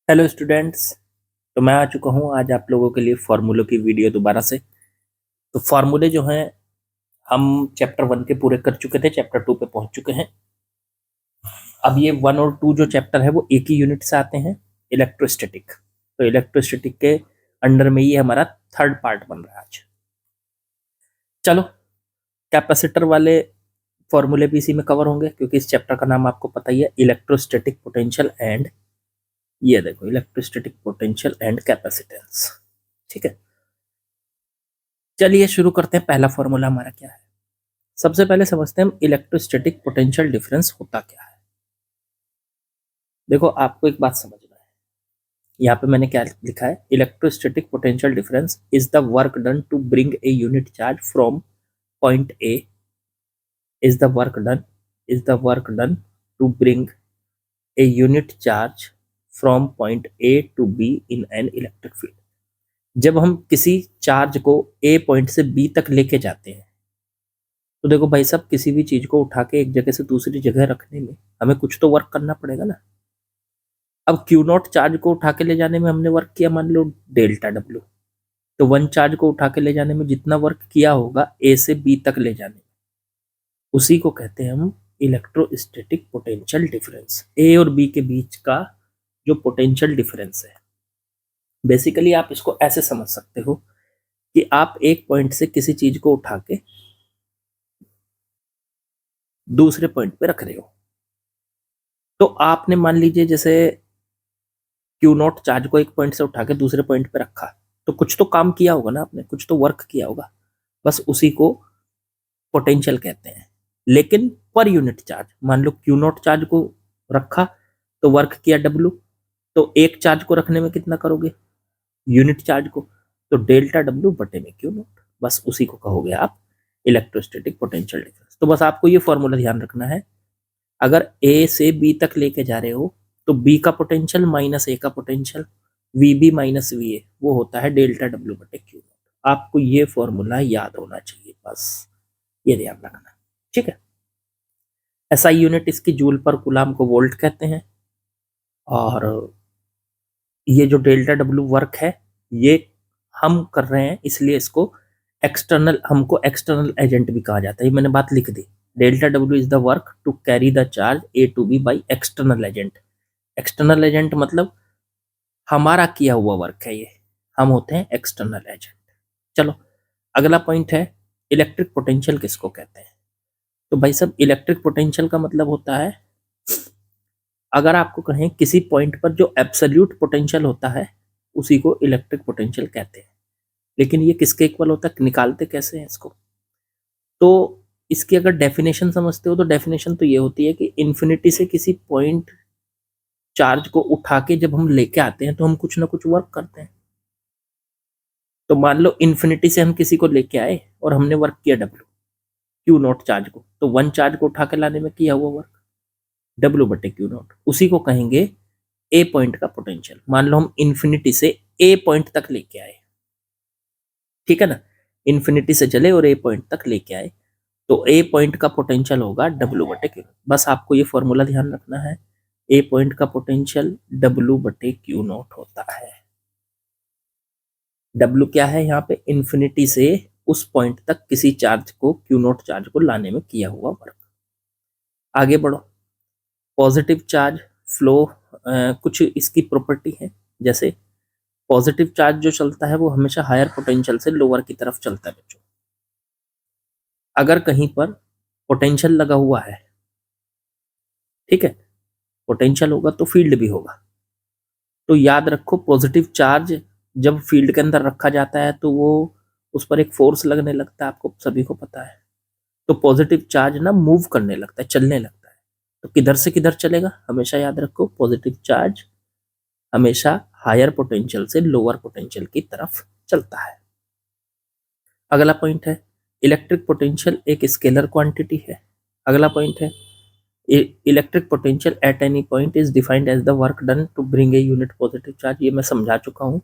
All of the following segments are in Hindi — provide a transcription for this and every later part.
Hello students. तो मैं आ चुका हूँ आज आप लोगों के लिए फार्मूलों की वीडियो दोबारा से। तो फार्मूले जो हैं हम चैप्टर 1 के पूरे कर चुके थे, चैप्टर 2 पे पहुंच चुके हैं। अब ये 1 और 2 जो चैप्टर है वो एक ही यूनिट से आते हैं, इलेक्ट्रोस्टैटिक। तो इलेक्ट्रोस्टैटिक के अंडर में ये हमारा थर्ड पार्ट बन रहा है आज। चलो, कैपेसिटर वाले फॉर्मूले भी इसी में कवर होंगे क्योंकि इस चैप्टर का नाम आपको पता ही है, इलेक्ट्रोस्टैटिक पोटेंशियल एंड, ये देखो, इलेक्ट्रोस्टैटिक पोटेंशियल एंड कैपेसिटेंस। ठीक है, चलिए शुरू करते हैं। पहला फॉर्मूला हमारा क्या है? सबसे पहले समझते हैं हम इलेक्ट्रोस्टैटिक पोटेंशियल डिफरेंस होता क्या है। देखो, आपको एक बात समझना है, यहाँ पे मैंने क्या लिखा है, electrostatic potential difference is the work done to bring a unit charge from point A, is the work done, is the work done to bring a unit charge from point A to B in an electric field. जब हम किसी चार्ज को ए पॉइंट से बी तक लेके जाते हैं, तो देखो भाई साहब, किसी भी चीज को उठा के एक जगह से दूसरी जगह रखने में हमें कुछ तो वर्क करना पड़ेगा ना। अब क्यू नॉट चार्ज को उठा के ले जाने में हमने वर्क किया, मान लो डेल्टा डब्ल्यू। तो 1 चार्ज को उठा के ले जाने में जितना वर्क किया होगा ए से बी तक ले जाने में, उसी को कहते हैं हम इलेक्ट्रोस्टैटिक पोटेंशियल डिफरेंस। ए और बी के बीच का जो पोटेंशियल डिफरेंस है, बेसिकली आप इसको ऐसे समझ सकते हो कि आप एक पॉइंट से किसी चीज को उठा के दूसरे पॉइंट पे रख रहे हो। तो आपने मान लीजिए जैसे क्यू नॉट चार्ज को एक पॉइंट से उठा के दूसरे पॉइंट पे रखा, तो कुछ तो काम किया होगा ना आपने, कुछ तो वर्क किया होगा, बस उसी को पोटेंशियल कहते हैं। लेकिन पर यूनिट चार्ज, मान लो क्यू नॉट चार्ज को रखा तो वर्क किया डब्ल्यू, तो एक चार्ज को रखने में कितना करोगे, यूनिट चार्ज को, तो डेल्टा डब्ल्यू बटे में क्यू नॉट, बस उसी को कहोगे आप इलेक्ट्रोस्टैटिक पोटेंशियल डिफरेंस। तो बस आपको ये फॉर्मूला ध्यान रखना है, अगर ए से बी तक लेके जा रहे हो तो बी का पोटेंशियल माइनस ए का potential, V B minus V A, वो होता है डेल्टा डब्ल्यू बटे क्यू नॉट। आपको ये फॉर्मूला याद होना चाहिए, बस ये ध्यान रखना। ठीक है, एसआई यूनिट इसकी जूल पर कूलाम को वोल्ट कहते हैं। और ये जो डेल्टा डब्ल्यू वर्क है, ये हम कर रहे हैं इसलिए इसको एक्सटर्नल, हमको एक्सटर्नल एजेंट भी कहा जाता है। ये मैंने बात लिख दी, delta W is the work to carry the charge A to B by external agent. External agent मतलब हमारा किया हुआ वर्क है, ये हम होते हैं एक्सटर्नल एजेंट। चलो, अगला पॉइंट है, इलेक्ट्रिक पोटेंशियल किसको कहते हैं। तो भाई साहब, इलेक्ट्रिक पोटेंशियल का मतलब होता है, अगर आपको कहें किसी पॉइंट पर जो एब्सोल्यूट पोटेंशियल होता है उसी को इलेक्ट्रिक पोटेंशियल कहते हैं। लेकिन ये किसके इक्वल होता है, निकालते कैसे हैं इसको? तो इसकी अगर डेफिनेशन समझते हो तो डेफिनेशन तो ये होती है कि इन्फिनिटी से किसी पॉइंट चार्ज को उठा के जब हम लेके आते हैं तो हम कुछ ना कुछ वर्क करते हैं। तो मान लो इन्फिनिटी से हम किसी को लेके आए और हमने वर्क किया डब्ल्यू, क्यू नॉट चार्ज को, तो 1 चार्ज को उठा के लाने में किया हुआ वर्क डब्ल्यू बटे क्यू नॉट, उसी को कहेंगे ए पॉइंट का पोटेंशियल। मान लो हम इन्फिनिटी से ए पॉइंट तक लेके आए, ठीक है ना, इन्फिनिटी से चले और ए पॉइंट तक लेके आए, तो ए पॉइंट का पोटेंशियल होगा डब्ल्यू बटे क्यू। बस आपको ये फॉर्मूला ध्यान रखना है, ए पॉइंट का पोटेंशियल डब्ल्यू बटे क्यू नॉट होता है। डब्ल्यू क्या है यहाँ पे, इन्फिनिटी से उस पॉइंट तक किसी चार्ज को, क्यू नॉट चार्ज को लाने में किया हुआ वर्क। आगे बढ़ो, पॉजिटिव चार्ज फ्लो, कुछ इसकी प्रॉपर्टी है। जैसे पॉजिटिव चार्ज जो चलता है वो हमेशा हायर पोटेंशियल से लोअर की तरफ चलता है बच्चों। अगर कहीं पर पोटेंशियल लगा हुआ है, ठीक है, पोटेंशियल होगा तो फील्ड भी होगा। तो याद रखो, पॉजिटिव चार्ज जब फील्ड के अंदर रखा जाता है तो वो, उस पर एक फोर्स लगने लगता है, आपको सभी को पता है। तो पॉजिटिव चार्ज ना मूव करने लगता है, चलने लगता है। तो किधर से किधर चलेगा, हमेशा याद रखो, पॉजिटिव चार्ज हमेशा हायर पोटेंशियल से लोअर पोटेंशियल की तरफ चलता है। अगला पॉइंट है, इलेक्ट्रिक पोटेंशियल एक स्केलर क्वांटिटी है। अगला पॉइंट है, electric potential at any point is defined as the work done to bring a unit positive charge. ये मैं समझा चुका हूँ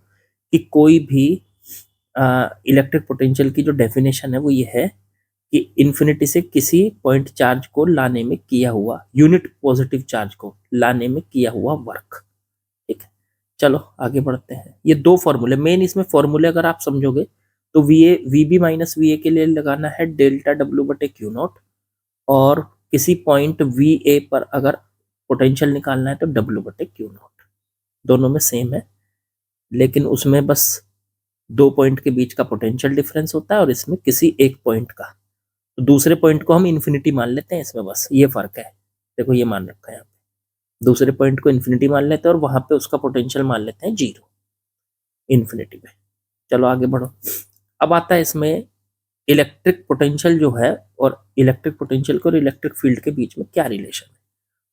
कि कोई भी इलेक्ट्रिक पोटेंशियल की जो डेफिनेशन है वो ये है कि इन्फिनिटी से किसी पॉइंट चार्ज को लाने में किया हुआ, यूनिट पॉजिटिव चार्ज को लाने में किया हुआ वर्क। ठीक है, चलो आगे बढ़ते हैं। ये दो फॉर्मूले मेन, इसमें फॉर्मूले अगर आप समझोगे तो V B minus V A के लिए लगाना है डेल्टा डब्ल्यू बटे क्यू नॉट, और किसी पॉइंट वी ए पर अगर पोटेंशियल निकालना है तो डब्ल्यू बटे क्यू नॉट। दोनों में सेम है, लेकिन उसमें बस दो पॉइंट के बीच का पोटेंशियल डिफरेंस होता है और इसमें किसी एक पॉइंट का। तो दूसरे पॉइंट को हम इन्फिनिटी मान लेते हैं, इसमें बस ये फर्क है। देखो ये मान रखा है यहाँ पे, दूसरे पॉइंट को इन्फिनिटी मान लेते हैं और वहां पे उसका पोटेंशियल मान लेते हैं 0 इन्फिनिटी में। चलो आगे बढ़ो। अब आता है इसमें इलेक्ट्रिक पोटेंशियल जो है, और इलेक्ट्रिक पोटेंशियल को और इलेक्ट्रिक फील्ड के बीच में क्या रिलेशन है।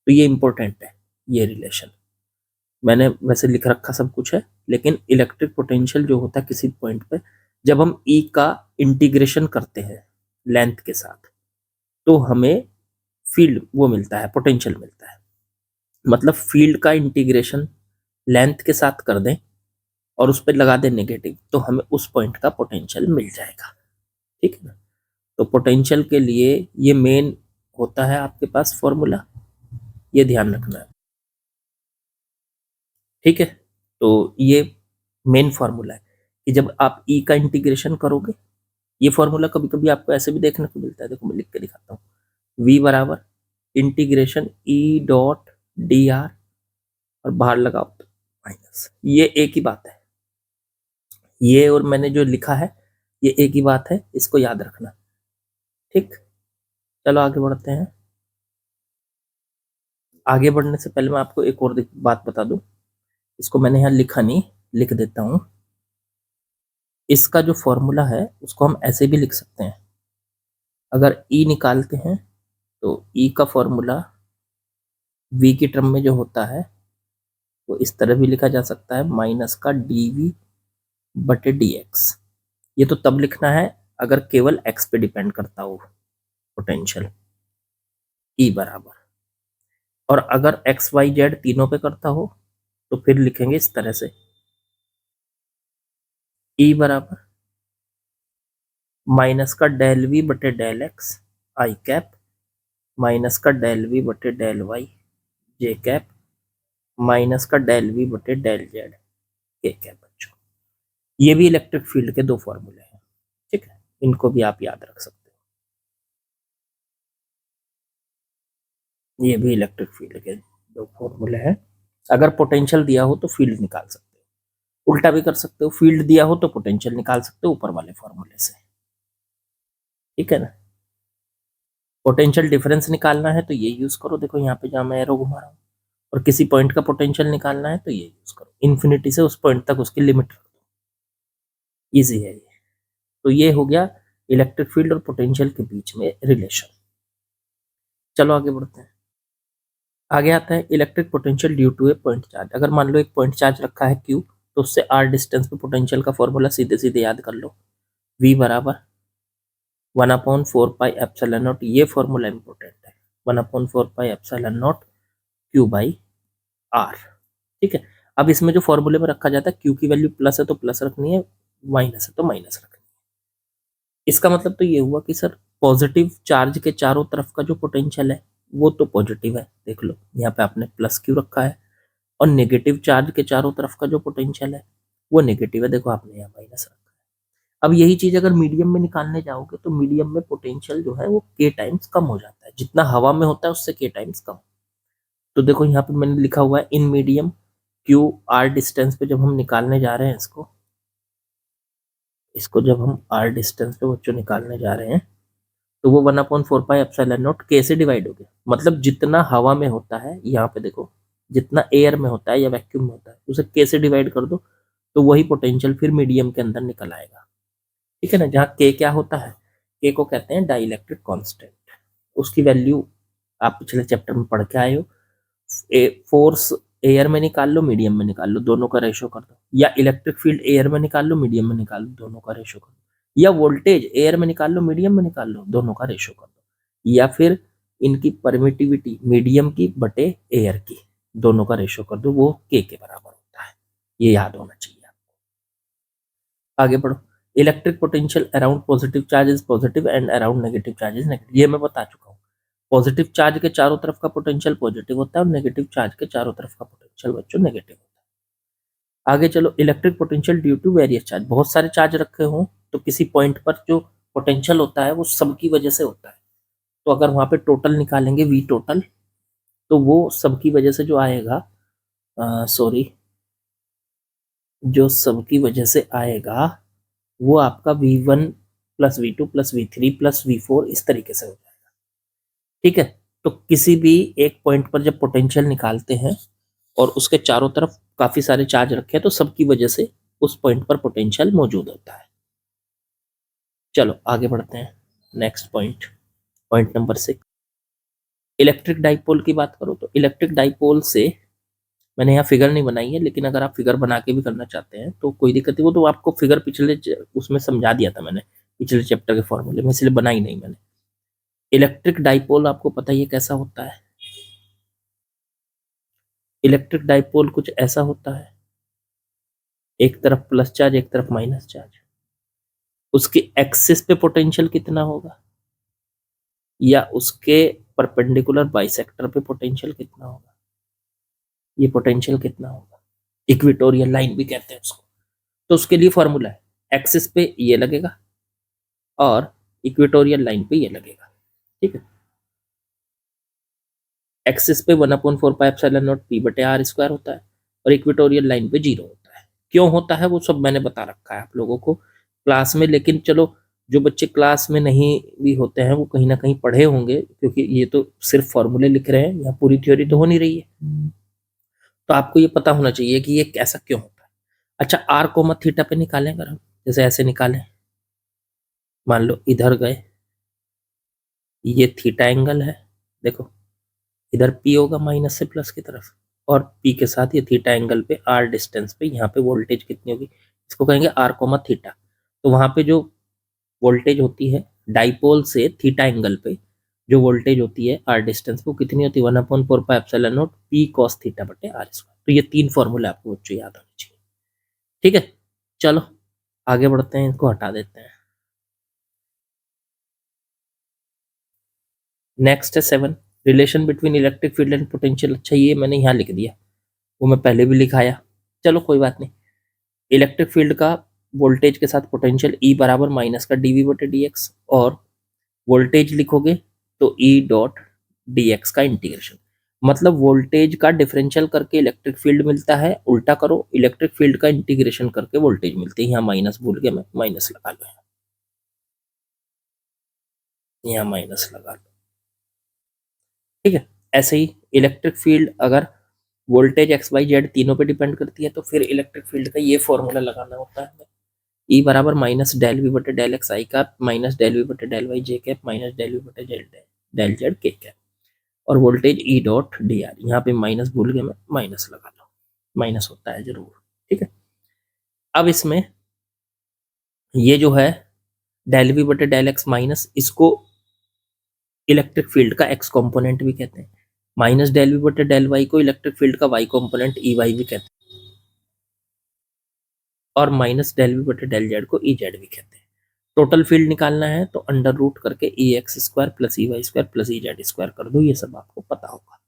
तो ये इंपॉर्टेंट है, ये रिलेशन मैंने वैसे लिख रखा सब कुछ है, लेकिन इलेक्ट्रिक पोटेंशियल जो होता है किसी पॉइंट पे, जब हम ई का इंटीग्रेशन करते हैं लेंथ के साथ, तो हमें फील्ड वो मिलता है, पोटेंशियल मिलता है। मतलब फील्ड का इंटीग्रेशन लेंथ के साथ कर दें और उस पर लगा दें नेगेटिव, तो हमें उस पॉइंट का पोटेंशियल मिल जाएगा। ठीक है ना। तो पोटेंशियल के लिए ये मेन होता है आपके पास फॉर्मूला, ये ध्यान रखना है। ठीक है, तो ये मेन फॉर्मूला है कि जब आप ई का इंटीग्रेशन करोगे, ये फॉर्मूला कभी कभी आपको ऐसे भी देखने को मिलता है, देखो मैं लिख के दिखाता हूँ। v बराबर integration E dot D are, और बाहर लगाओ तो माइनस, ये एक ही बात है। ये और मैंने जो लिखा है ये एक ही बात है, इसको याद रखना। ठीक, चलो आगे बढ़ते हैं। आगे बढ़ने से पहले मैं आपको एक और बात बता दूं, इसको मैंने यहाँ लिखा नहीं, लिख देता हूं। इसका जो फॉर्मूला है उसको हम ऐसे भी लिख सकते हैं। अगर ई निकालते हैं तो ई का फॉर्मूला v की टर्म में जो होता है वो इस तरह भी लिखा जा सकता है, माइनस का dv बटे dx। ये तो तब लिखना है अगर केवल x पे डिपेंड करता हो पोटेंशियल E बराबर, और अगर x y z तीनों पे करता हो तो फिर लिखेंगे इस तरह से, E बराबर माइनस का डेल वी बटे del X I cap, minus का डेल वी बटे del Y J cap, minus का डेल वी बटे डेल जेड के कैप। बच्चों ये भी इलेक्ट्रिक फील्ड के दो फॉर्मूले हैं। ठीक है, इनको भी आप याद रख सकते हो, ये भी इलेक्ट्रिक फील्ड के दो फॉर्मूले हैं। अगर पोटेंशियल दिया हो तो फील्ड निकाल सकते हो, उल्टा भी कर सकते हो, फील्ड दिया हो तो पोटेंशियल निकाल सकते हो ऊपर वाले फॉर्मूले से। ठीक है ना। पोटेंशियल डिफरेंस निकालना है तो ये यूज करो, देखो यहाँ पे जहाँ मैं एरो घुमा रहा हूँ, और किसी पॉइंट का पोटेंशियल निकालना है तो ये यूज करो, इन्फिनिटी से उस पॉइंट तक उसकी लिमिट रख दो, ईजी है ये। तो ये हो गया इलेक्ट्रिक फील्ड और पोटेंशियल के बीच में रिलेशन। चलो आगे बढ़ते हैं। आगे आता है electric potential due to a point charge. अगर मान लो एक पॉइंट चार्ज रखा है Q, तो उससे r डिस्टेंस पे पोटेंशियल का फॉर्मूला सीधे सीधे याद कर लो, V बराबर 1/4πε0। ये फॉर्मूला इंपॉर्टेंट है, 1/4πε0 Q बाई R। ठीक है, अब इसमें जो फॉर्मूले में रखा जाता है Q की वैल्यू प्लस है तो प्लस रखनी है, माइनस है तो माइनस रखनी है। इसका मतलब तो ये हुआ कि सर पॉजिटिव चार्ज के चारों तरफ का जो पोटेंशियल है वो तो पॉजिटिव है, देख लो यहाँ पे आपने प्लस क्यू रखा है, और नेगेटिव चार्ज के चारों तरफ का जो पोटेंशियल है वो नेगेटिव है, देखो आपने यहाँ माइनस रखा है। अब यही चीज अगर मीडियम में निकालने जाओगे तो मीडियम में पोटेंशियल जो है वो k टाइम्स कम हो जाता है, जितना हवा में होता है उससे k टाइम्स कम। तो देखो यहाँ पे मैंने लिखा हुआ है in medium Q R distance पे जब हम निकालने जा रहे हैं इसको जब हम आर डिस्टेंस पे बच्चों निकालने जा रहे हैं तो वो 1/4πε0 k से डिवाइड हो गया। मतलब जितना हवा में होता है, यहाँ पे देखो जितना एयर में होता है या वैक्यूम में होता है उसे k से डिवाइड कर दो तो वही पोटेंशियल फिर मीडियम के अंदर निकल आएगा। ठीक है ना। जहाँ k क्या होता है, k को कहते हैं डाइलेक्ट्रिक कांस्टेंट, उसकी वैल्यू आप पिछले चैप्टर में पढ़ के आए हो। फोर्स एयर में निकाल लो, मीडियम में निकाल लो, दोनों का रेशो कर दो, या इलेक्ट्रिक फील्ड एयर में निकाल लो, मीडियम में निकाल लो, दोनों का रेशो कर दो, या वोल्टेज एयर में निकाल लो, मीडियम में निकाल लो, दोनों का रेशो कर दो, या फिर इनकी परमिटिविटी मीडियम की बटे एयर की, दोनों का रेशो कर दो, वो के बराबर होता है। ये याद होना चाहिए आपको। आगे बढ़ो। Electric potential around positive charge is positive and around negative charge is negative. ये मैं बता चुका हूँ। पॉजिटिव चार्ज के चारों तरफ का पोटेंशियल पॉजिटिव होता है और नेगेटिव चार्ज के चारों तरफ का पोटेंशियल बच्चों नेगेटिव होता है। आगे चलो, electric potential due to various charge, बहुत सारे चार्ज रखे हों तो किसी पॉइंट पर जो पोटेंशियल होता है वो सबकी वजह से होता है। तो अगर वहां पे टोटल निकालेंगे वी टोटल, तो वो सबकी वजह से जो आएगा, सॉरी, जो सबकी वजह से आएगा वो आपका V1 plus V2 plus V3 plus V4 इस तरीके से हो जाएगा। ठीक है, तो किसी भी एक पॉइंट पर जब पोटेंशियल निकालते हैं और उसके चारों तरफ काफी सारे चार्ज रखे हैं तो सबकी वजह से उस पॉइंट पर पोटेंशियल मौजूद होता है। चलो आगे बढ़ते हैं, next point, point number 6। Electric dipole की बात करो तो इलेक्ट्रिक डाइपोल से, मैंने यहाँ फिगर नहीं बनाई है, लेकिन अगर आप फिगर बना के भी करना चाहते हैं तो कोई दिक्कत नहीं, वो तो आपको फिगर पिछले उसमें समझा दिया था मैंने, पिछले चैप्टर के फॉर्मूले में, इसलिए बनाई नहीं मैंने। इलेक्ट्रिक डाइपोल आपको पता ही है कैसा होता है। इलेक्ट्रिक डाइपोल कुछ ऐसा होता है, एक तरफ प्लस चार्ज एक तरफ माइनस चार्ज, उसकी एक्सिस पे पोटेंशियल कितना होगा या उसके परपेंडिकुलर बाइसेक्टर पे पोटेंशियल कितना होगा, ये पोटेंशियल कितना होगा, इक्वेटोरियल लाइन भी कहते हैं उसको। तो उसके लिए फॉर्मूला है, एक्सिस पे ये लगेगा और इक्वेटोरियल लाइन पे ये लगेगा। ठीक है, एक्सिस पे 1/4πε0p/r² होता है और इक्वेटोरियल लाइन पे 0 होता है। क्यों होता है वो सब मैंने बता रखा है आप लोगों को क्लास में, लेकिन चलो जो बच्चे क्लास में नहीं भी होते हैं वो कहीं ना कहीं पढ़े होंगे, क्योंकि ये तो सिर्फ फॉर्मूले लिख रहे हैं, यहाँ पूरी थ्योरी तो हो नहीं रही है, तो आपको ये पता होना चाहिए कि ये कैसा क्यों होता है। अच्छा, आर कोमा थीटा पे निकालें अगर हम, जैसे ऐसे निकालें, मान लो इधर गए, ये थीटा एंगल है, देखो इधर P होगा माइनस से प्लस की तरफ, और P के साथ ये थीटा एंगल पे R डिस्टेंस पे यहाँ पे वोल्टेज कितनी होगी, इसको कहेंगे R कोमा थीटा। तो वहां पे जो वोल्टेज होती है डाइपोल से थीटा एंगल पे जो वोल्टेज होती है R डिस्टेंस पे, वो कितनी होती है 1/4πε0 P cos θ/r²। तो ये 3 फॉर्मूले आपको बच्चों याद होने चाहिए। ठीक है, चलो आगे बढ़ते हैं, इसको हटा देते हैं। नेक्स्ट है 7, relation between electric field and potential. अच्छा, ये मैंने यहाँ लिख दिया, वो मैं पहले भी लिखाया, चलो कोई बात नहीं। इलेक्ट्रिक फील्ड का वोल्टेज के साथ पोटेंशियल E बराबर माइनस का dV/dx, और वोल्टेज लिखोगे तो E डॉट dx का इंटीग्रेशन, मतलब वोल्टेज का डिफरेंशियल करके इलेक्ट्रिक फील्ड मिलता है, उल्टा करो इलेक्ट्रिक फील्ड का इंटीग्रेशन करके वोल्टेज मिलती है। यहाँ माइनस भूल गया मैं, माइनस लगा लो, यहाँ माइनस लगा लो। ठीक है, ऐसे ही इलेक्ट्रिक फील्ड अगर वोल्टेज एक्स वाई जेड तीनों पे डिपेंड करती है तो फिर इलेक्ट्रिक फील्ड का ये फॉर्मूला लगाना होता है, E बराबर माइनस डेल वी बटे del X I cap minus del V बटे del Y J cap minus del V बटे डेल जेड के कैप, और voltage E dot D R, यहाँ पे माइनस भूल गया मैं, माइनस लगा लो, माइनस होता है जरूर। ठीक है, अब इसमें ये जो है डेल वी बटे डेल एक्स माइनस, इसको इलेक्ट्रिक फील्ड का एक्स कॉम्पोनेंट भी कहते हैं, माइनस डेल वी बटे डेल वाई को इलेक्ट्रिक फील्ड का वाई कॉम्पोनेंट ई वाई भी कहते हैं, और माइनस डेल वी बटे डेल जेड को ई जेड भी कहते हैं। टोटल फील्ड निकालना है तो अंडर रूट करके E X square plus E Y square plus E Z square कर दो, ये सब आपको पता होगा।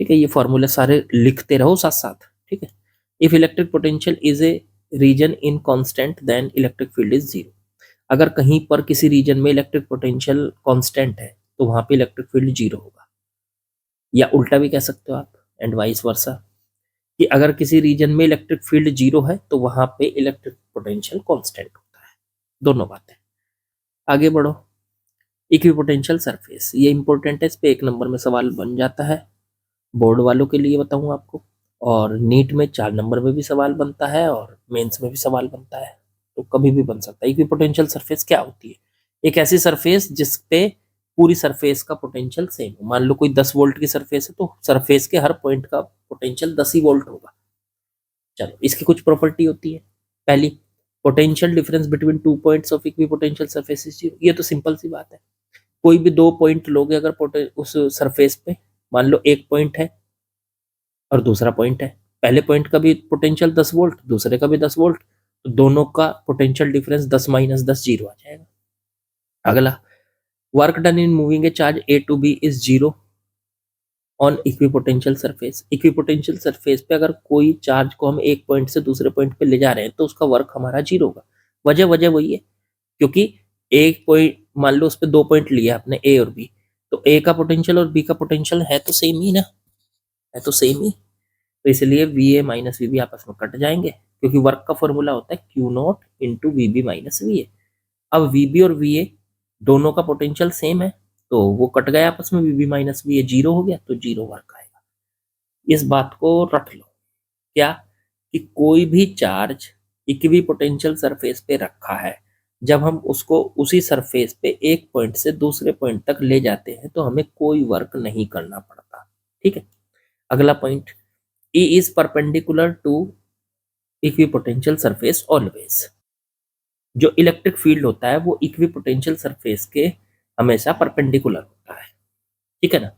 ठीक है, ये फॉर्मूले सारे लिखते रहो साथ साथ। ठीक है, if electric potential is a region in constant then electric field is 0। अगर कहीं पर किसी रीजन में इलेक्ट्रिक पोटेंशियल कांस्टेंट है तो वहां पे इलेक्ट्रिक फील्ड 0 होगा, या उल्टा भी कह सकते हो आप, एंड वाइस वर्सा, कि अगर किसी रीजन में इलेक्ट्रिक फील्ड 0 है तो वहां पे इलेक्ट्रिक पोटेंशियल कांस्टेंट होता है। दोनों बातें। आगे बढ़ो, इक्विपोटेंशियल सरफेस, ये इंपॉर्टेंट है, इस पे 1 नंबर में सवाल बन जाता है, बोर्ड वालों के लिए बताऊं आपको, और नीट में 4 नंबर में भी सवाल बनता है और मेंस में भी सवाल बनता है, तो कभी भी बन सकता है। इक्विपोटेंशियल सरफेस क्या होती है, एक ऐसी सरफेस जिसपे पूरी सरफेस का पोटेंशियल सेम हो। मान लो कोई 10 वोल्ट की सरफेस है तो सरफेस के हर पॉइंट का पोटेंशियल 10 ही वोल्ट होगा। चलो, इसकी कुछ प्रॉपर्टी होती है। पहली, potential difference between 2 points of equipotential surface is 0। ये तो सिंपल सी बात है, कोई भी 2 पॉइंट लोगे अगर उस सरफेस पे, मान लो एक पॉइंट है और दूसरा पॉइंट है, पहले पॉइंट का भी पोटेंशियल 10 वोल्ट, दूसरे का भी 10 वोल्ट, तो दोनों का पोटेंशियल डिफरेंस 10 माइनस 10 0 आ जाएगा। अगला, work done in moving a charge A to B is 0। On equipotential surface. Equipotential surface पे अगर कोई चार्ज को हम एक पॉइंट से दूसरे पॉइंट पे ले जा रहे हैं तो उसका वर्क हमारा जीरो होगा। वजह वजह वही है, क्योंकि एक पॉइंट, मान लो उस पे दो पॉइंट लिया आपने ए और बी, तो ए का पोटेंशियल और बी का पोटेंशियल है तो सेम ही ना, है तो सेम ही। तो इसलिए V A minus V B आपस में कट जाएंगे, क्योंकि वर्क का फॉर्मूला होता है Q naught into V B minus V A. अब वी बी और वी ए दोनों का पोटेंशियल सेम है, तो वो कट गए आपस में, V B minus V A zero हो गया, तो जीरो वर्क आएगा। इस बात को रख लो क्या, कि कोई भी चार्ज इक्वी पोटेंशियल सरफेस पे रखा है, जब हम उसको उसी सरफेस पे एक पॉइंट से दूसरे पॉइंट तक ले जाते हैं तो हमें कोई वर्क नहीं करना पड़ता। ठीक है, अगला point, E is perpendicular to equipotential surface always. जो इलेक्ट्रिक फील्ड होता है वो इक्विपोटेंशियल सरफेस के हमेशा परपेंडिकुलर होता है। ठीक है ना।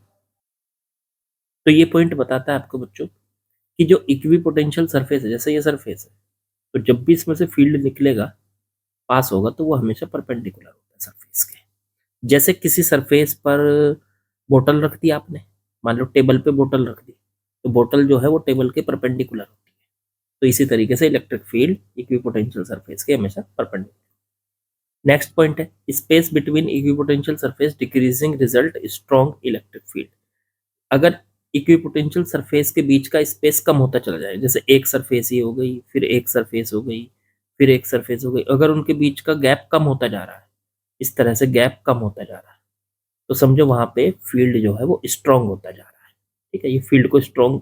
तो ये पॉइंट बताता है आपको बच्चों कि जो इक्विपोटेंशियल सरफेस है, जैसे ये सरफेस है, तो जब भी इसमें से फील्ड निकलेगा, पास होगा, तो वो हमेशा परपेंडिकुलर होता है सरफेस के। जैसे किसी सरफेस पर बोतल रख दी आपने, मान लो टेबल पे बोतल रख दी, तो बोतल जो है वो टेबल के परपेंडिकुलर होती है। तो इसी तरीके से इलेक्ट्रिक फील्ड इक्विपोटेंशियल सरफेस के हमेशा परपेंडिकुलर। नेक्स्ट पॉइंट है, space between equipotential surface decreasing result strong electric field. अगर इक्विपोटेंशियल सरफेस के बीच का स्पेस कम होता चला जाए, जैसे एक सरफेस ही हो गई, फिर एक सरफेस हो गई, फिर एक सरफेस हो गई, अगर उनके बीच का गैप कम होता जा रहा है, इस तरह से गैप कम होता जा रहा है, तो समझो वहां पे फील्ड जो है वो स्ट्रांग होता जा रहा है। ठीक है, ये फील्ड को स्ट्रांग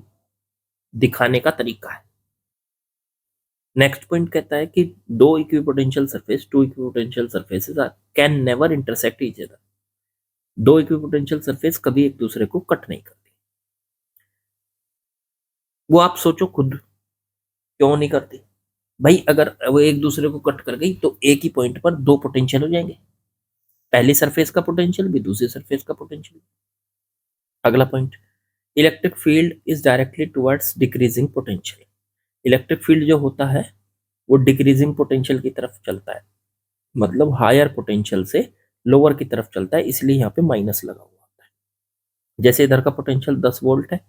दिखाने का तरीका है। नेक्स्ट पॉइंट कहता है कि दो equipotential surface, two equipotential surfaces can never intersect each other. दो इक्विपोटेंशियल सरफेस कभी एक दूसरे को कट नहीं करती। वो आप सोचो खुद, क्यों नहीं करती भाई? अगर वो एक दूसरे को कट कर गई तो एक ही पॉइंट पर दो पोटेंशियल हो जाएंगे, पहली सरफेस का पोटेंशियल भी, दूसरी सरफेस का पोटेंशियल। अगला point, electric field is directly towards decreasing potential. Electric field जो होता है वो डिक्रीजिंग पोटेंशियल की तरफ चलता है, मतलब हायर पोटेंशियल से लोअर की तरफ चलता है, इसलिए यहाँ पे माइनस लगा हुआ होता है। जैसे इधर का पोटेंशियल 10 वोल्ट है,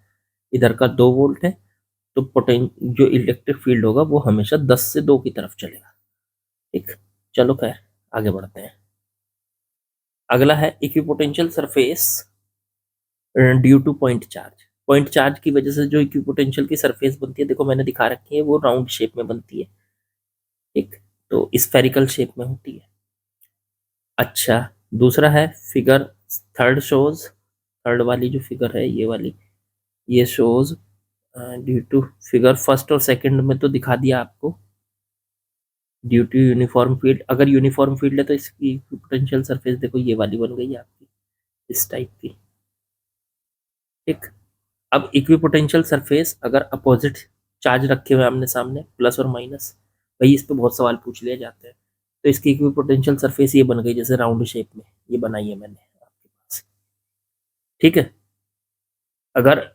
इधर का 2 वोल्ट है, तो जो इलेक्ट्रिक फील्ड होगा वो हमेशा 10 से 2 की तरफ चलेगा। ठीक, चलो खैर आगे बढ़ते हैं। अगला है equipotential surface due two point charge. Point charge की वजह से जो इक्विपोटेंशियल की सरफेस बनती है, देखो मैंने दिखा रखी है, वो राउंड शेप में बनती है। ठीक, तो स्फेरिकल शेप में होती है। अच्छा, दूसरा है फिगर थर्ड शोज, थर्ड वाली जो फिगर है ये वाली, ये shows due to, figure first और सेकंड में तो दिखा दिया आपको, ड्यू टू यूनिफॉर्म फील्ड। अगर यूनिफॉर्म फील्ड है तो इसकी पोटेंशियल सरफेस देखो ये वाली बन गई है आपकी, इस टाइप की। ठीक, अब इक्विपोटेंशियल सरफेस अगर अपोजिट चार्ज रखे हुए आमने सामने, प्लस और माइनस, भाई इस पे बहुत सवाल पूछ लिए जाते हैं, तो इसकी इक्विपोटेंशियल सरफेस ये बन गई, जैसे राउंड शेप में ये बनाई है मैंने आपके पास। ठीक है, अगर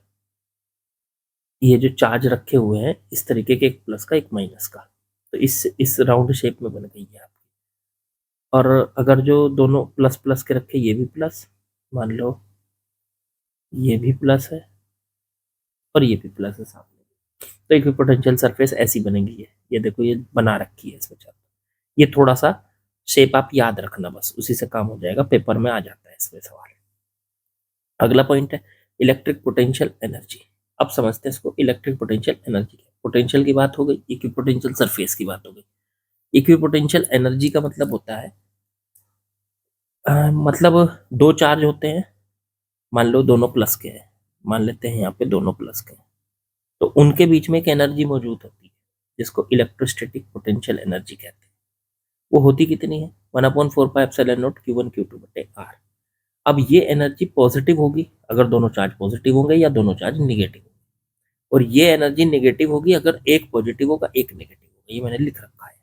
ये जो चार्ज रखे हुए हैं इस तरीके के, एक प्लस का एक माइनस का, तो इस राउंड शेप में बन गई है आपकी। और अगर जो दोनों प्लस प्लस के रखे, ये भी प्लस, मान लो ये भी प्लस है और ये भी प्लस है सामने, तो इक्विपोटेंशियल सरफेस ऐसी बनेगी। ये देखो ये बना रखी है इसमें चार्ज। ये थोड़ा सा शेप आप याद रखना, बस उसी से काम हो जाएगा, पेपर में आ जाता है इसमें सवाल। अगला पॉइंट है इलेक्ट्रिक पोटेंशियल एनर्जी। अब समझते हैं इसको, इलेक्ट्रिक पोटेंशियल एनर्जी। पोटेंशियल की बात हो गई, इक्विपोटेंशियल सरफेस की बात हो गई। इक्विपोटेंशियल एनर्जी का मतलब होता है मतलब दो चार्ज होते हैं, मान लो दोनों प्लस के हैं, मान लेते हैं यहाँ पे दोनों प्लस के हैं, तो उनके बीच में एक एनर्जी मौजूद होती है जिसको इलेक्ट्रोस्टैटिक पोटेंशियल एनर्जी कहते हैं। वो होती कितनी है? 1/4πε0 Q1 Q2/R। अब ये एनर्जी पॉजिटिव होगी अगर दोनों चार्ज पॉजिटिव होंगे या दोनों चार्ज निगेटिव होंगे, और ये एनर्जी नेगेटिव होगी अगर एक पॉजिटिव होगा एक नेगेटिव होगा, ये मैंने लिख रखा है।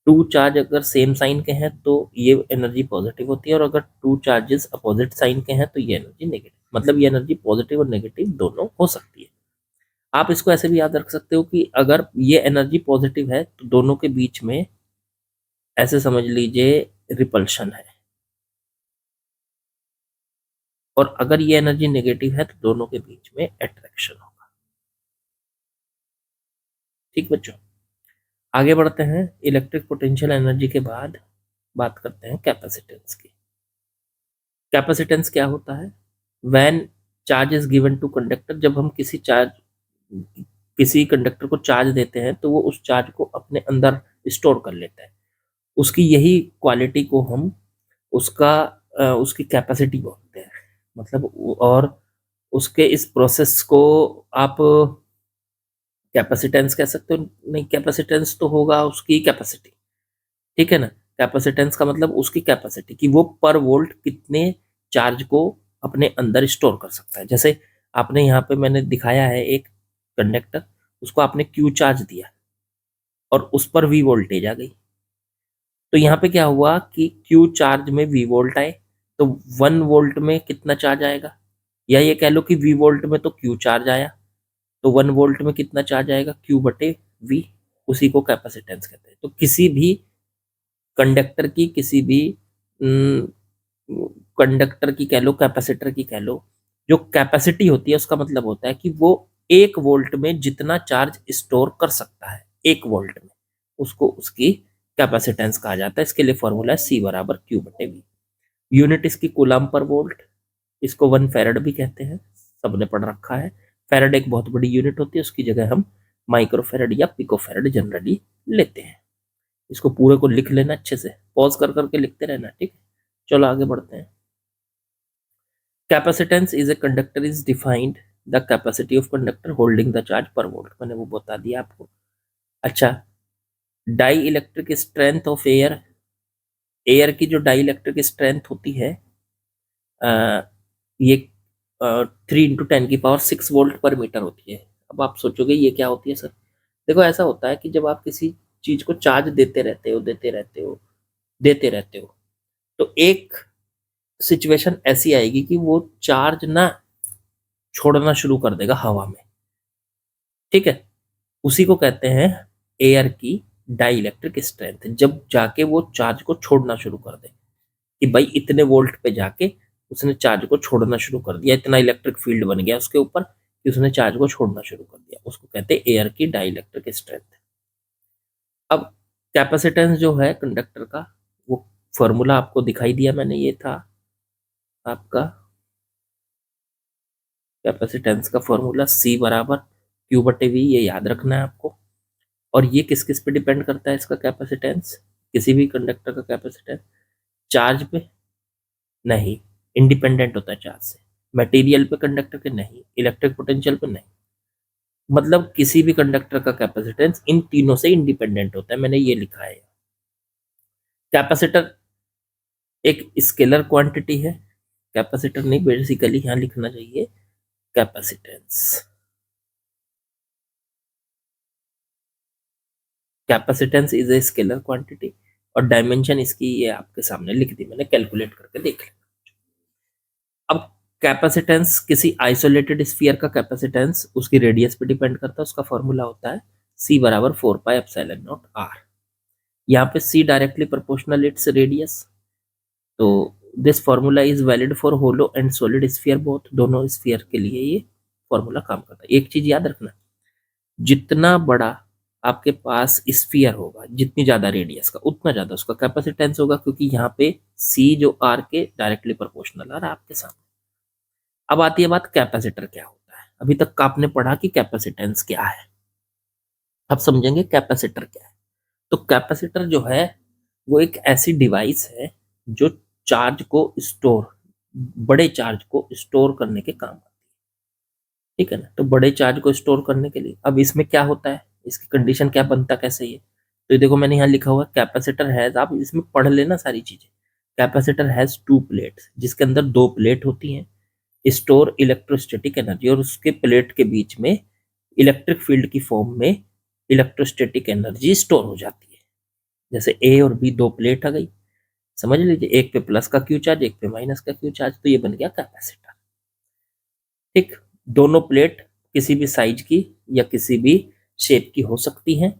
टू चार्ज अगर सेम साइन के हैं तो ये एनर्जी पॉजिटिव होती है, और अगर टू चार्जेस अपोजिट साइन के हैं तो ये एनर्जी नेगेटिव, मतलब ये एनर्जी पॉजिटिव और नेगेटिव दोनों हो सकती है। आप इसको ऐसे भी याद रख सकते हो कि अगर ये एनर्जी पॉजिटिव है तो दोनों के बीच में ऐसे समझ लीजिए रिपल्शन है, और अगर ये एनर्जी नेगेटिव है तो दोनों के बीच में अट्रैक्शन होगा। ठीक बच्चों, आगे बढ़ते हैं। इलेक्ट्रिक पोटेंशियल एनर्जी के बाद बात करते हैं कैपेसिटेंस की। कैपेसिटेंस क्या होता है? When charge is given to conductor, जब हम किसी कंडक्टर को चार्ज देते हैं तो वो उस चार्ज को अपने अंदर स्टोर कर लेता है। उसकी यही क्वालिटी को हम उसकी कैपेसिटी बोलते हैं। मतलब और उसके इस प्रोसेस को आप कैपेसिटेंस कह सकते हो। नहीं, कैपेसिटेंस तो होगा उसकी कैपेसिटी, ठीक है ना। कैपेसिटेंस का मतलब उसकी कैपेसिटी कि वो पर वोल्ट कितने चार्ज को अपने अंदर स्टोर कर सकता है। जैसे आपने यहाँ पे मैंने दिखाया है एक कंडक्टर, उसको आपने क्यू चार्ज दिया और उस पर वी वोल्टेज आ गई। तो यहाँ पे क्या हुआ कि क्यू चार्ज में वी वोल्ट आए, तो 1 वोल्ट में कितना चार्ज आएगा, या ये कह लो कि वी वोल्ट में तो क्यू चार्ज आया, तो 1 वोल्ट में कितना चार्ज आएगा, क्यू बटे वी। उसी को कैपेसिटेंस कहते हैं। तो किसी भी कंडक्टर की, किसी भी कंडक्टर की कह लो, कैपेसिटर की कह लो, जो कैपेसिटी होती है उसका मतलब होता है कि वो 1 वोल्ट में जितना चार्ज स्टोर कर सकता है 1 वोल्ट में, उसको उसकी कैपेसिटेंस कहा जाता है। इसके लिए फॉर्मूला है सी बराबर क्यू बटे वी। यूनिट इसकी कूलम पर वोल्ट, इसको 1 फैरड भी कहते हैं, सबने पढ़ रखा है। फैरड एक बहुत बड़ी यूनिट होती है, उसकी जगह हम माइक्रो फैरड या पिको फैरड जनरली लेते हैं। इसको पूरे को लिख लेना अच्छे से, पॉज कर करके लिखते रहना, ठीक है। चलो आगे बढ़ते हैं। Capacitance is a conductor is defined the capacity of conductor holding the charge पर वोल्ट, मैंने वो बता दिया आपको। अच्छा, dielectric strength of air, air की जो डाई इलेक्ट्रिक स्ट्रेंथ होती है ये 3 × 10⁻⁶ वोल्ट पर मीटर होती है। अब आप सोचोगे ये क्या होती है सर? देखो, ऐसा होता है कि जब आप किसी चीज को चार्ज देते रहते हो तो एक सिचुएशन ऐसी आएगी कि वो चार्ज ना छोड़ना शुरू कर देगा हवा में, ठीक है। उसी को कहते हैं एयर की डाई इलेक्ट्रिक स्ट्रेंथ। जब जाके वो चार्ज को छोड़ना शुरू कर दे कि भाई इतने वोल्ट पे जाके उसने चार्ज को छोड़ना शुरू कर दिया, इतना इलेक्ट्रिक फील्ड बन गया उसके ऊपर कि उसने चार्ज को छोड़ना शुरू कर दिया, उसको कहते हैं एयर की डाई इलेक्ट्रिक स्ट्रेंथ। अब कैपेसिटेंस जो है कंडक्टर का, वो फॉर्मूला आपको दिखाई दिया मैंने, ये था आपका कैपेसिटेंस का फॉर्मूला सी बराबर क्यू बटे वी, ये याद रखना है आपको। और ये किस किस पे डिपेंड करता है इसका कैपेसिटेंस, किसी भी कंडक्टर का कैपेसिटेंस? चार्ज पे नहीं, इंडिपेंडेंट होता है चार्ज से। मटेरियल पे कंडक्टर के नहीं, इलेक्ट्रिक पोटेंशियल पे नहीं। मतलब किसी भी कंडक्टर का कैपेसिटेंस इन तीनों से इंडिपेंडेंट होता है, मैंने ये लिखा है। कैपेसिटर एक स्केलर क्वांटिटी है, कैपेसिटर नहीं, बेसिकली यहां लिखना चाहिए capacitance. Capacitance is a scalar quantity और डायमेंशन इसकी ये आपके सामने लिख दी मैंने, कैलकुलेट करके देख लेना। अब कैपेसिटेंस किसी आइसोलेटेड स्फीयर का कैपेसिटेंस उसकी रेडियस पे डिपेंड करता है। उसका फॉर्मूला होता है C बराबर 4πε0r। यहाँ पे C directly proportional its radius. तो this formula is valid for hollow and solid sphere both, दोनों स्फीयर के लिए ये फॉर्मूला काम करता है। एक चीज याद रखना, जितना बड़ा आपके पास स्फीयर होगा, जितनी ज्यादा रेडियस का, उतना ज्यादा उसका कैपेसिटेंस होगा, क्योंकि यहाँ पे C जो R के डायरेक्टली प्रोपोर्शनल है आपके सामने। अब आती है बात कैपेसिटर क्या होता है। अभी तक का आपने पढ़ा कि कैपेसिटेंस क्या है, अब समझेंगे कैपेसिटर क्या है। तो कैपेसिटर जो है वो एक ऐसी डिवाइस है जो चार्ज को स्टोर, बड़े चार्ज को स्टोर करने के काम आती है, ठीक है ना। तो बड़े चार्ज को स्टोर करने के लिए अब इसमें क्या होता है, इसकी कंडीशन क्या बनता कैसे ये, तो ये देखो मैंने यहाँ लिखा हुआ है कैपेसिटर हैज, आप इसमें पढ़ लेना सारी चीजें। कैपेसिटर हैज 2 प्लेट्स, जिसके अंदर 2 प्लेट होती हैं, स्टोर इलेक्ट्रोस्टैटिक एनर्जी, और उसके प्लेट के बीच में इलेक्ट्रिक फील्ड की फॉर्म में इलेक्ट्रोस्टैटिक एनर्जी स्टोर हो जाती है। जैसे ए और बी 2 प्लेट आ गई, समझ लीजिए, एक पे प्लस का क्यू चार्ज, एक पे माइनस का क्यू चार्ज, तो ये बन गया कैपेसिटर। ठीक, दोनों प्लेट किसी भी साइज की या किसी भी शेप की हो सकती हैं,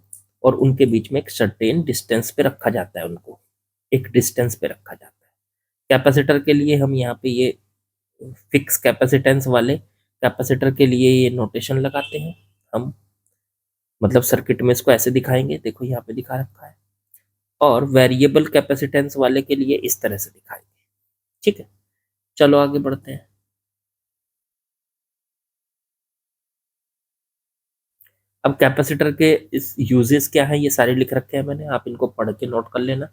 और उनके बीच में एक सर्टेन डिस्टेंस पे रखा जाता है, उनको एक डिस्टेंस पे रखा जाता है। कैपेसिटर के लिए हम यहाँ पे ये फिक्स कैपेसिटेंस वाले कैपेसिटर के लिए ये नोटेशन लगाते हैं हम, मतलब सर्किट में इसको ऐसे दिखाएंगे, देखो यहाँ पे दिखा रखा है। और वेरिएबल कैपेसिटेंस वाले के लिए इस तरह से दिखाएंगे। ठीक है, चलो आगे बढ़ते हैं। अब कैपेसिटर के इस यूजेस क्या है ये सारे लिख रखे हैं मैंने, आप इनको पढ़ के नोट कर लेना।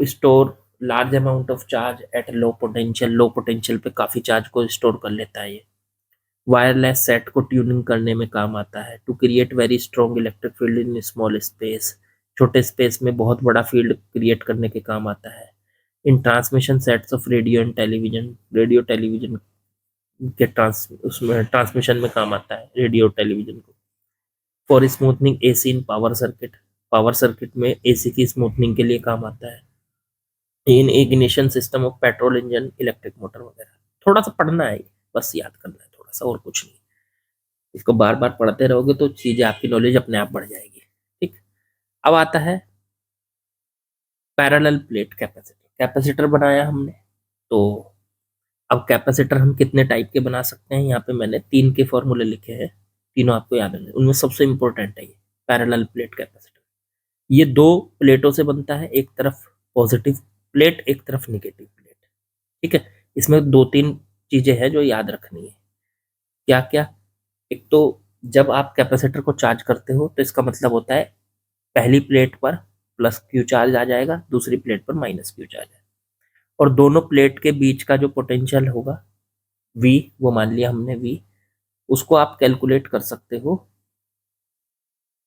Store large amount of charge at low potential, low potential पे काफी चार्ज को स्टोर कर लेता है ये। वायरलेस सेट को ट्यूनिंग करने में काम आता है। To create very strong electric field in small space, छोटे स्पेस में बहुत बड़ा फील्ड क्रिएट करने के काम आता है। In transmission sets of radio and television, radio television के उसमें ट्रांसमिशन में काम आता है रेडियो टेलीविजन को। For smoothening AC in power circuit, power circuit में एसी की स्मूथनिंग के लिए काम आता है। In ignition system of petrol engine, electric motor वगैरह। थोड़ा सा पढ़ना है, बस याद करना है थोड़ा सा, और कुछ नहीं। इसको बार बार पढ़ते रहोगे तो चीजें आपकी नॉलेज अपने आप बढ़ जाएगी। ठीक, अब आता है पैरेलल प्लेट कैपेसिटर। कैपेसिटर बनाया हमने, तो अब कैपेसिटर हम कितने टाइप के बना सकते हैं, यहाँ पे मैंने 3 के फॉर्मूले लिखे हैं, तीनों आपको याद है। उनमें सबसे इंपॉर्टेंट है ये पैरेलल प्लेट कैपेसिटर। ये 2 प्लेटों से बनता है, एक तरफ पॉजिटिव प्लेट, एक तरफ निगेटिव प्लेट। ठीक है, इसमें 2-3 चीजें हैं जो याद रखनी है। क्या क्या? एक तो जब आप कैपेसिटर को चार्ज करते हो तो इसका मतलब होता है पहली प्लेट पर प्लस क्यू चार्ज आ जाएगा, दूसरी प्लेट पर माइनस क्यू चार्ज है। और दोनों प्लेट के बीच का जो पोटेंशियल होगा V, वो मान लिया हमने V, उसको आप कैलकुलेट कर सकते हो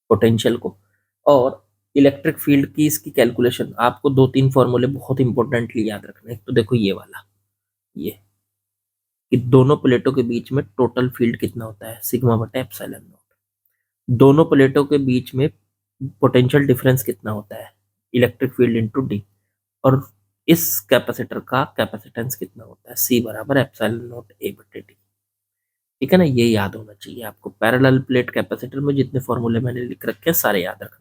पोटेंशियल को। और इलेक्ट्रिक फील्ड की इसकी कैलकुलेशन आपको 2-3 फॉर्मूले बहुत इंपॉर्टेंटली याद रखने हैं। तो देखो ये वाला, ये कि दोनों प्लेटों के बीच में टोटल फील्ड कितना होता है, सिग्मा बटा एप्सिलॉन नॉट। दोनों प्लेटों के बीच में पोटेंशियल डिफरेंस कितना होता है, इलेक्ट्रिक फील्ड इनटू डी। और इस कैपेसिटर का कैपेसिटेंस कितना होता है, सी बराबर एप्सिलॉन नॉट ए बटे डी। ठीक है ना, ये याद होना चाहिए आपको। पैरेलल प्लेट कैपेसिटर में जितने फॉर्मूले मैंने लिख रखे हैं सारे याद रखना।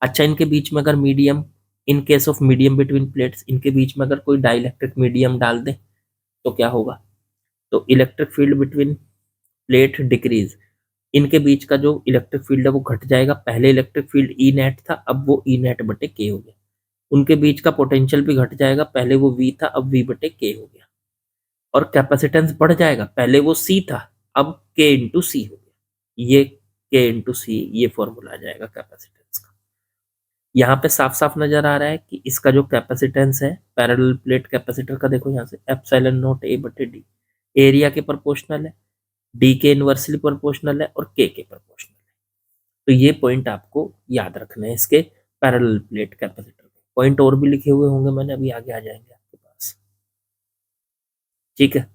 अच्छा, इनके बीच में अगर medium, in case of medium between plates, इनके बीच में अगर कोई डाइलेक्ट्रिक मीडियम डाल दे तो क्या होगा, तो electric field between plate decrease. इनके बीच का जो इलेक्ट्रिक फील्ड है वो घट जाएगा। पहले इलेक्ट्रिक फील्ड ई नेट था, अब वो ई नेट बटे के हो गया। उनके बीच का पोटेंशियल भी घट जाएगा, पहले वो वी था, अब वी बटे के हो गया। और कैपेसिटेंस बढ़ जाएगा, पहले वो सी था, अब के इंटू सी हो गया। ये के इंटू सी, ये फॉर्मूला आ जाएगा कैपेसिटेंस का। यहाँ पे साफ साफ नजर आ रहा है कि इसका जो कैपेसिटेंस है पैरेलल प्लेट कैपेसिटर का, देखो यहाँ से एप्सिलॉन नॉट ए बटे डी, एरिया के प्रोपोर्शनल है, डी के इनवर्सली प्रोपोर्शनल है, और के प्रोपोर्शनल है। तो ये पॉइंट आपको याद रखना है इसके पैरेलल प्लेट कैपेसिटर के। पॉइंट और भी लिखे हुए होंगे मैंने, अभी आगे आ जाएंगे आपके पास। ठीक है,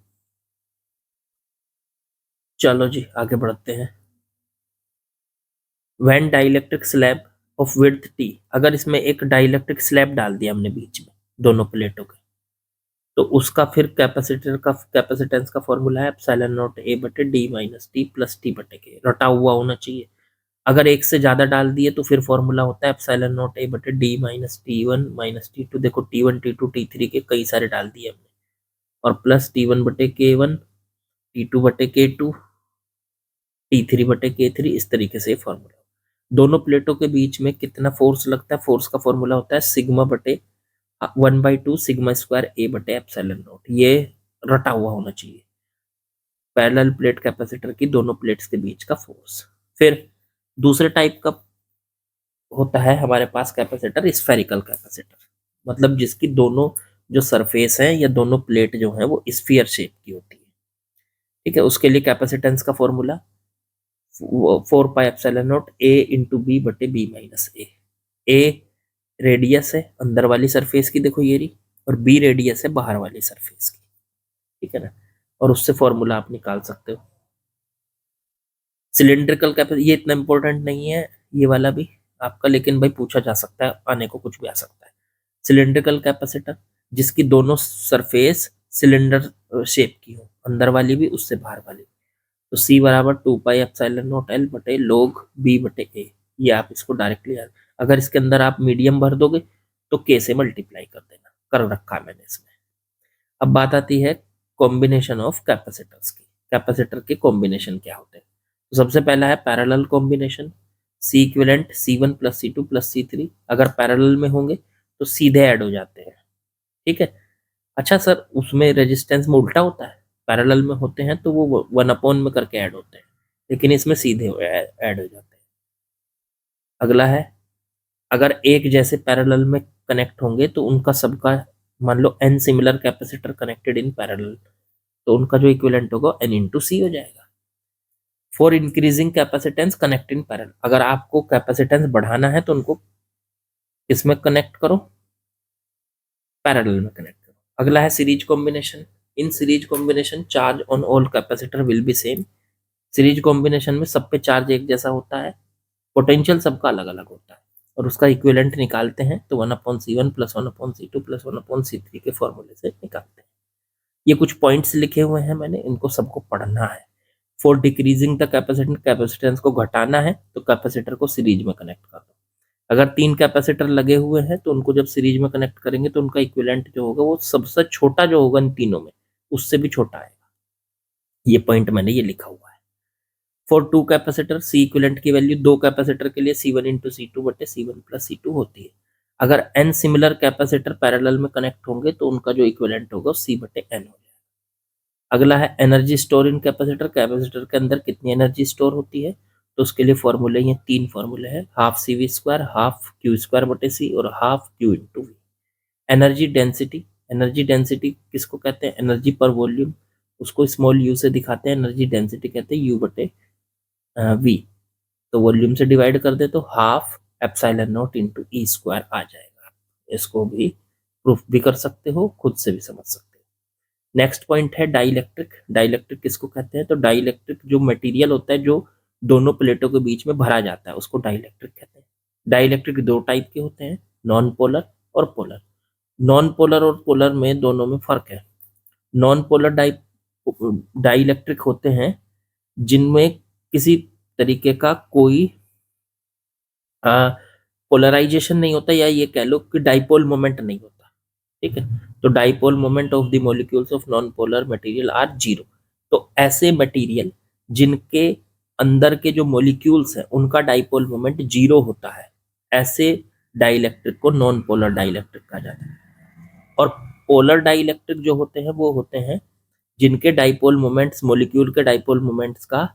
चलो जी आगे बढ़ते हैं। When dielectric slab of width T, अगर इसमें एक डाइलेक्ट्रिक स्लैब डाल दिया हमने बीच में दोनों प्लेटों के, तो उसका फिर कैपेसिटर का कैपेसिटेंस का फॉर्मूला है एप्सिलॉन नॉट ए बटे D minus T plus T बटे के, रटा हुआ होना चाहिए। अगर एक से ज्यादा डाल दिए तो फिर फॉर्मूला होता है एप्सिलॉन नॉट ए बटे D minus T one minus T two. देखो T1 T2 T3 के कई सारे डाल दिए हमने, और प्लस T1 बटे K1, T2 बटे K2, T3 बटे K3, इस तरीके से फॉर्मूला। दोनों प्लेटों के बीच में कितना फोर्स लगता है, फोर्स का फॉर्मूला होता है सिग्मा बटे 1/2 सिग्मा स्क्वायर ए बटे एप्सिलॉन नॉट। ये रटा हुआ होना चाहिए, पैरेलल प्लेट कैपेसिटर की दोनों प्लेट्स के बीच का फोर्स। फिर दूसरे टाइप का होता है हमारे पास कैपेसिटर स्फेरिकल कैपेसिटर, मतलब जिसकी दोनों जो सरफेस है या दोनों प्लेट जो है वो स्फीयर शेप की होती है। ठीक है, उसके लिए कैपेसिटेंस का formula 4 pi epsilon naught A into B बटे B minus A. A radius है अंदर वाली सरफेस की, देखो ये रही, और बी रेडियस है बाहर वाली सरफेस की। ठीक है ना, और उससे फॉर्मूला आप निकाल सकते हो। सिलिंड्रिकल कैपेसिटर ये इतना इंपॉर्टेंट नहीं है ये वाला भी आपका, लेकिन भाई पूछा जा सकता है, आने को कुछ भी आ सकता है। सिलिंड्रिकल कैपेसिटर जिसकी दोनों सरफेस सिलेंडर शेप की हो, अंदर वाली भी उससे बाहर वाली भी। तो C बराबर 2 पाई एप्सिलॉन नॉट एल बटे लोग बी बटे ए। ये आप इसको डायरेक्टली, अगर इसके अंदर आप मीडियम भर दोगे तो के से मल्टीप्लाई कर देना, कर रखा है मैंने इसमें। अब बात आती है कॉम्बिनेशन ऑफ कैपेसिटर्स की। कैपेसिटर के कॉम्बिनेशन क्या होते हैं? तो सबसे पहला है parallel combination, C equivalent C1 plus C2 plus C3। अगर पैरेलल में होंगे तो सीधे ऐड हो जाते हैं, ठीक है। अच्छा सर, उसमें रेजिस्टेंस में उल्टा होता है, पैरेलल में होते हैं तो वो 1 में करके ऐड होते हैं, लेकिन इसमें सीधे ऐड हो जाते हैं। अगला है, अगर एक जैसे पैरेलल में कनेक्ट होंगे तो उनका सबका, मान लो n similar capacitor connected in parallel, तो उनका जो इक्विवेलेंट होगा n इंटू सी हो जाएगा। For increasing capacitance connect in parallel, अगर आपको कैपेसिटेंस बढ़ाना है तो उनको किसमें कनेक्ट करो? पैरेलल में कनेक्ट करो। अगला है series combination. In series combination charge on all capacitor will be same. Series combination में सब पे चार्ज एक जैसा होता है, पोटेंशियल सबका अलग अलग होता है, और उसका इक्विवेलेंट निकालते हैं तो 1/C1 plus 1/C2 plus 1/C3 के फॉर्मूले से निकालते हैं। ये कुछ पॉइंट्स लिखे हुए हैं मैंने, इनको सबको पढ़ना है। For decreasing the capacitance, capacitance को घटाना है तो कैपेसिटर को सीरीज में कनेक्ट कर दो। अगर 3 कैपेसिटर लगे हुए हैं तो उनको जब सीरीज में कनेक्ट करेंगे तो उनका इक्विवेलेंट जो होगा वो सबसे छोटा जो होगा इन तीनों में उससे भी छोटा आएगा। ये पॉइंट मैंने ये लिखा हुआ है। फॉर 2 कैपेसिटर सी इक्विवेलेंट की वैल्यू 2 कैपेसिटर के लिए C1 इंटू C2 बटे C1 प्लस C2 होती है। अगर n सिमिलर कैपेसिटर पैरेलल में कनेक्ट होंगे तो उनका जो इक्विवेलेंट होगा C बटे n हो जाएगा। अगला है energy store in capacitor, capacitor के अंदर कितनी एनर्जी स्टोर होती है? तो उसके लिए फॉर्मूले, ये 3 फॉर्मूले हैं, हाफ CV², हाफ Q² बटे C और half Q into V। Energy density, energy density किसको कहते हैं? एनर्जी पर वॉल्यूम, उसको स्मॉल u से दिखाते हैं, एनर्जी डेंसिटी कहते हैं U बटे V। तो वॉल्यूम से डिवाइड कर दे तो half epsilon not into E² आ जाएगा। इसको भी प्रूफ भी कर सकते हो, खुद से भी समझ सकते हो। नेक्स्ट पॉइंट है डाइलेक्ट्रिक। डाइलेक्ट्रिक किसको कहते हैं? तो डाइलेक्ट्रिक जो मटेरियल होता है जो दोनों प्लेटों के बीच में भरा जाता है उसको डाइलेक्ट्रिक कहते हैं। डाइलेक्ट्रिक 2 टाइप के होते हैं, नॉन पोलर और पोलर। नॉन पोलर और पोलर में दोनों में फर्क है। नॉन पोलर डाइलेक्ट्रिक होते हैं जिनमें किसी तरीके का कोई पोलराइजेशन नहीं होता, या ये कह लो कि डाइपोल मोमेंट नहीं होता, ठीक है। तो dipole moment of the molecules of non polar material are zero. तो ऐसे मटेरियल जिनके अंदर के जो मॉलिक्यूल्स हैं उनका डाइपोल मोमेंट जीरो होता है, ऐसे डाइलेक्ट्रिक को नॉन पोलर डाइलेक्ट्रिक कहा जाता है। और पोलर डाइलेक्ट्रिक जो होते हैं वो होते हैं जिनके डाइपोल मोमेंट्स, मॉलिक्यूल के डाइपोल मोमेंट्स का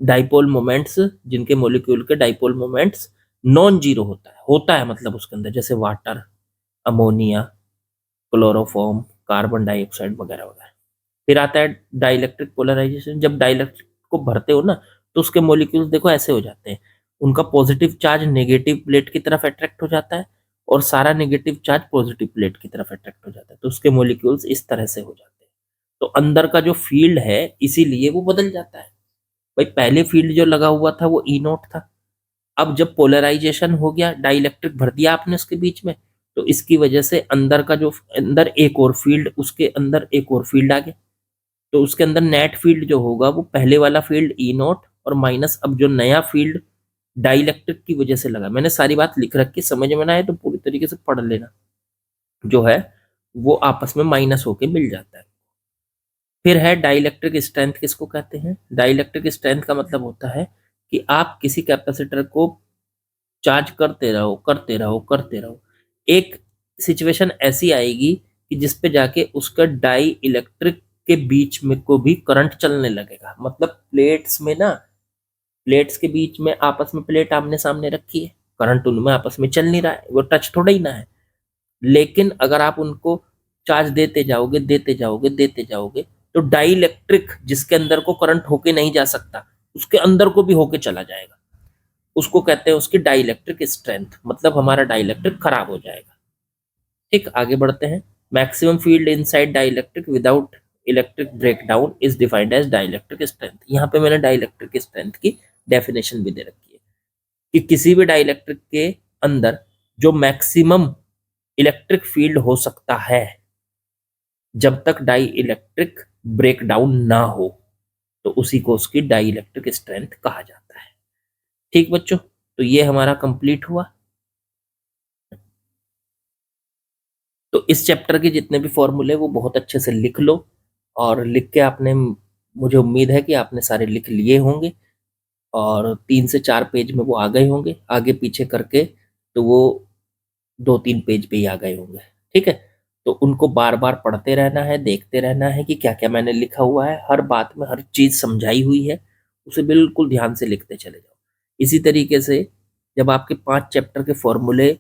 डाइपोल मोमेंट्स, जिनके मॉलिक्यूल के डाइपोल मोमेंट्स नॉन जीरो होता है मतलब उसके अंदर, जैसे water, ammonia, chloroform, carbon dioxide वगैरह वगैरह। फिर आता है डाइलेक्ट्रिक पोलराइजेशन। जब डाइलेक्ट्रिक को भरते हो ना तो उसके मॉलिक्यूल्स देखो ऐसे हो जाते हैं, उनका पॉजिटिव चार्ज नेगेटिव प्लेट की तरफ अट्रैक्ट हो जाता है और सारा नेगेटिव चार्ज पॉजिटिव प्लेट की तरफ अट्रैक्ट हो जाता है, तो उसके मॉलिक्यूल्स इस तरह से हो जाते हैं। तो अंदर का जो फील्ड है इसीलिए वो बदल जाता है। भाई पहले फील्ड जो लगा हुआ था वो E0 था, अब जब पोलराइजेशन हो गया, डाइलेक्ट्रिक भर दिया आपने उसके बीच में, तो इसकी वजह से अंदर का जो अंदर एक और फील्ड, उसके अंदर एक और फील्ड आ गया, तो उसके अंदर नेट फील्ड जो होगा वो पहले वाला फील्ड E0 और माइनस अब जो नया फील्ड डाइलेक्ट्रिक की वजह से लगा। मैंने सारी बात लिख रखी, समझ में ना आए तो पूरी तरीके से पढ़ लेना, जो है वो आपस में माइनस होके मिल जाता है। फिर है डाइलेक्ट्रिक स्ट्रेंथ। किसको कहते हैं? डाइलेक्ट्रिक स्ट्रेंथ का मतलब होता है कि आप किसी कैपेसिटर को चार्ज करते रहो करते रहो करते रहो, एक सिचुएशन ऐसी आएगी कि जिसपे जाके उसका डाई इलेक्ट्रिक के बीच में को भी करंट चलने लगेगा। मतलब प्लेट्स में ना, प्लेट्स के बीच में आपस में प्लेट आमने सामने रखी है, करंट उनमें आपस में चल नहीं रहा है, वो टच थोड़ा ही ना है। लेकिन अगर आप उनको चार्ज देते जाओगे देते जाओगे देते जाओगे तो डाई इलेक्ट्रिक जिसके अंदर को करंट होके नहीं जा सकता उसके अंदर को भी होके चला जाएगा, उसको कहते हैं उसकी डाइलेक्ट्रिक स्ट्रेंथ, मतलब हमारा डाइलेक्ट्रिक खराब हो जाएगा। ठीक, आगे बढ़ते हैं। Maximum field inside dielectric without electric breakdown is defined as dielectric strength. यहाँ पे मैंने डाइलेक्ट्रिक स्ट्रेंथ की डेफिनेशन भी दे रखी है कि किसी भी डाइलेक्ट्रिक के अंदर जो मैक्सिमम इलेक्ट्रिक फील्ड हो सकता है जब तक डाई इलेक्ट्रिक ब्रेकडाउन ना हो, तो उसी को उसकी डाई इलेक्ट्रिक स्ट्रेंथ कहा जाता है। ठीक बच्चों, तो ये हमारा कंप्लीट हुआ। तो इस चैप्टर के जितने भी फॉर्मूले वो बहुत अच्छे से लिख लो, और लिख के आपने, मुझे उम्मीद है कि आपने सारे लिख लिए होंगे और 3 से 4 पेज में वो आ गए होंगे, आगे पीछे करके तो वो 2-3 पेज पे ही आ गए होंगे। ठीक है? तो उनको बार-बार पढ़ते रहना है, देखते रहना है कि क्या-क्या मैंने लिखा हुआ है, हर बात में हर चीज़ समझाई हुई है, उसे बिल्कुल ध्यान से लिखते चले जाओ। इसी तरीके से जब आपके 5 चैप्टर के फॉर्मूले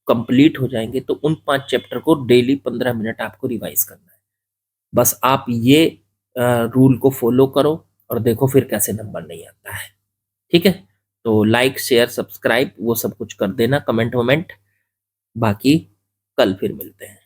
कंप्लीट हो जाएँगे, तो उन 5 चैप्टर को डेली 15 मिनट आपको रिवाइज़ करना है। बस आप ये रूल को फ़ॉलो करो और देखो फिर कैसे नंबर नहीं आता है। ठीक है? तो लाइक, शेयर, सब्सक्राइब वो सब कुछ कर देना, कमेंट-वमेंट। बाकी कल फिर मिलते हैं।